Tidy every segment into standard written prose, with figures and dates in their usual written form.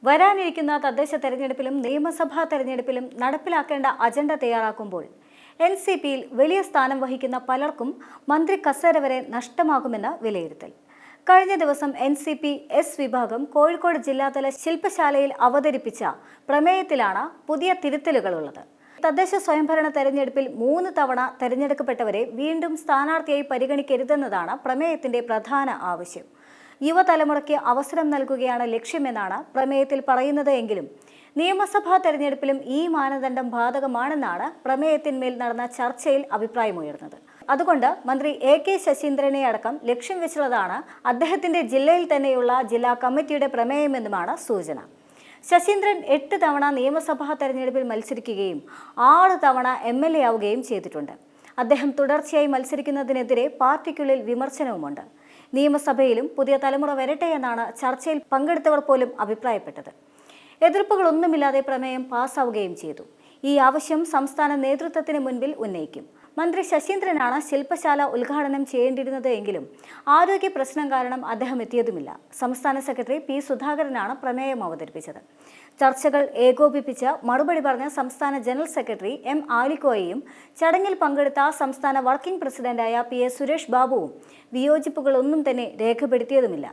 വരാനിരിക്കുന്ന തദ്ദേശ തെരഞ്ഞെടുപ്പിലും നിയമസഭാ തെരഞ്ഞെടുപ്പിലും നടപ്പിലാക്കേണ്ട അജണ്ട തയ്യാറാക്കുമ്പോൾ എൻസിപിയിൽ വലിയ സ്ഥാനം വഹിക്കുന്ന പലർക്കും മന്ത്രി കസേര വരെ നഷ്ടമാകുമെന്ന് വിലയിരുത്തൽ. കഴിഞ്ഞ ദിവസം എൻസിപി എസ് വിഭാഗം കോഴിക്കോട് ജില്ലാതല ശില്പശാലയിൽ അവതരിപ്പിച്ച പ്രമേയത്തിലാണ് പുതിയ തിരുത്തലുകളുള്ളത്. തദ്ദേശ സ്വയംഭരണ തെരഞ്ഞെടുപ്പിൽ 3 തവണ തെരഞ്ഞെടുക്കപ്പെട്ടവരെ വീണ്ടും സ്ഥാനാർത്ഥിയായി പരിഗണിക്കരുതെന്നതാണ് പ്രമേയത്തിന്റെ പ്രധാന ആവശ്യം. യുവതലമുറയ്ക്ക് അവസരം നൽകുകയാണ് ലക്ഷ്യമെന്നാണ് പ്രമേയത്തിൽ പറയുന്നത് എങ്കിലും നിയമസഭാ തെരഞ്ഞെടുപ്പിലും ഈ മാനദണ്ഡം ബാധകമാണെന്നാണ് പ്രമേയത്തിന്മേൽ നടന്ന ചർച്ചയിൽ അഭിപ്രായമുയർന്നത്. അതുകൊണ്ട് മന്ത്രി AK ശശീന്ദ്രനെ അടക്കം ലക്ഷ്യം വെച്ചുള്ളതാണ് അദ്ദേഹത്തിന്റെ ജില്ലയിൽ തന്നെയുള്ള ജില്ലാ കമ്മിറ്റിയുടെ പ്രമേയമെന്നുമാണ് സൂചന. ശശീന്ദ്രൻ 8 തവണ നിയമസഭാ തെരഞ്ഞെടുപ്പിൽ മത്സരിക്കുകയും 6 തവണ MLA ആവുകയും ചെയ്തിട്ടുണ്ട്. അദ്ദേഹം തുടർച്ചയായി മത്സരിക്കുന്നതിനെതിരെ പാർട്ടിക്കുള്ളിൽ വിമർശനവുമുണ്ട്. നിയമസഭയിലും പുതിയ തലമുറ വരട്ടെ എന്നാണ് ചർച്ചയിൽ പങ്കെടുത്തവർ പോലും അഭിപ്രായപ്പെട്ടത്. എതിർപ്പുകളൊന്നുമില്ലാതെ പ്രമേയം പാസ്സാവുകയും ചെയ്തു. ഈ ആവശ്യം സംസ്ഥാന നേതൃത്വത്തിന് മുൻപിൽ ഉന്നയിക്കും. മന്ത്രി ശശീന്ദ്രനാണ് ശില്പശാല ഉദ്ഘാടനം ചെയ്യേണ്ടിയിരുന്നത് എങ്കിലും ആരോഗ്യ പ്രശ്നം കാരണം അദ്ദേഹം എത്തിയതുമില്ല. സംസ്ഥാന സെക്രട്ടറി P. സുധാകരനാണ് പ്രമേയം അവതരിപ്പിച്ചത്. ചർച്ചകൾ ഏകോപിപ്പിച്ച് മറുപടി പറഞ്ഞ സംസ്ഥാന ജനറൽ സെക്രട്ടറി M. ആലിക്കോയെയും ചടങ്ങിൽ പങ്കെടുത്ത സംസ്ഥാന വർക്കിംഗ് പ്രസിഡന്റായ PS. സുരേഷ് ബാബുവും വിയോജിപ്പുകളൊന്നും തന്നെ രേഖപ്പെടുത്തിയതുമില്ല.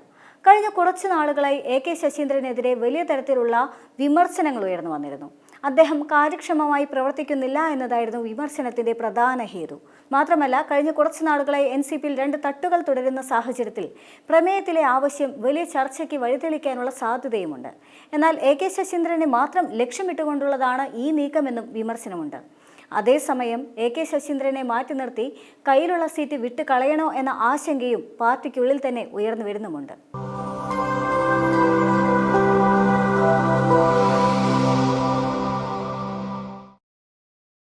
കഴിഞ്ഞ കുറച്ചു നാളുകളായി AK ശശീന്ദ്രനെതിരെ വലിയ തരത്തിലുള്ള വിമർശനങ്ങൾ ഉയർന്നു വന്നിരുന്നു. അദ്ദേഹം കാര്യക്ഷമമായി പ്രവർത്തിക്കുന്നില്ല എന്നതായിരുന്നു വിമർശനത്തിന്റെ പ്രധാന ഹേതു. മാത്രമല്ല, കഴിഞ്ഞ കുറച്ചു നാളുകളായി NCPയിൽ 2 തട്ടുകൾ തുടരുന്ന സാഹചര്യത്തിൽ പ്രമേയത്തിലെ ആവശ്യം വലിയ ചർച്ചയ്ക്ക് വഴിതെളിക്കാനുള്ള സാധ്യതയുമുണ്ട്. എന്നാൽ AK ശശീന്ദ്രനെ മാത്രം ലക്ഷ്യമിട്ടുകൊണ്ടുള്ളതാണ് ഈ നീക്കമെന്നും വിമർശനമുണ്ട്. അതേസമയം AK ശശീന്ദ്രനെ മാറ്റി നിർത്തി കയ്യിലുള്ള സീറ്റ് വിട്ടുകളയണോ എന്ന ആശങ്കയും പാർട്ടിക്കുള്ളിൽ തന്നെ ഉയർന്നു വരുന്നുമുണ്ട്.